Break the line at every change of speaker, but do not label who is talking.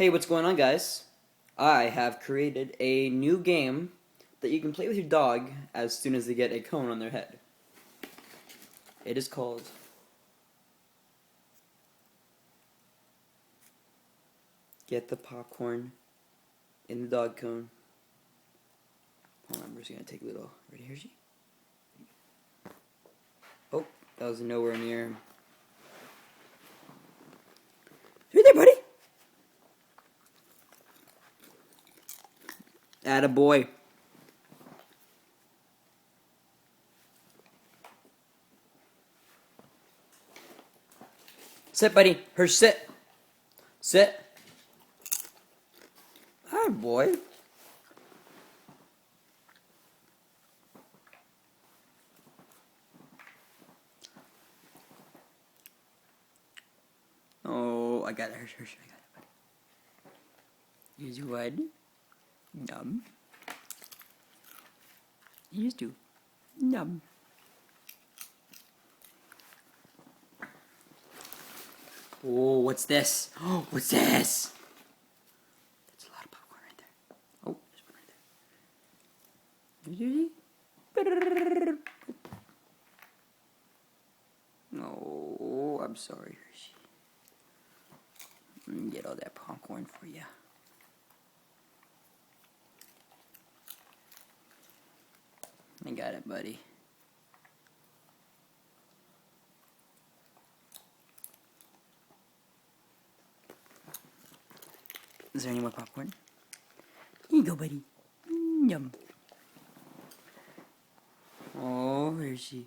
Hey, what's going on, guys? I have created a new game that you can play with your dog as soon as they get a cone on their head. It is called Get the Popcorn in the Dog Cone. Hold on, we're just gonna take a little. Ready, here, she? Oh, that was nowhere near. Right there, buddy! Attaboy. Sit, buddy. Hirsch, sit. Sit. Attaboy. Oh, I got it. Hirsch, I got it, buddy. Here's one. Yum. Here's two. Yum. Oh, what's this? Oh, what's this? That's a lot of popcorn right there. Oh, there's one right there. Oh, I'm sorry, Hershey. Let me get all that popcorn for you. I got it, buddy. Is there any more popcorn? Here you go, buddy. Yum. Oh, Hershey.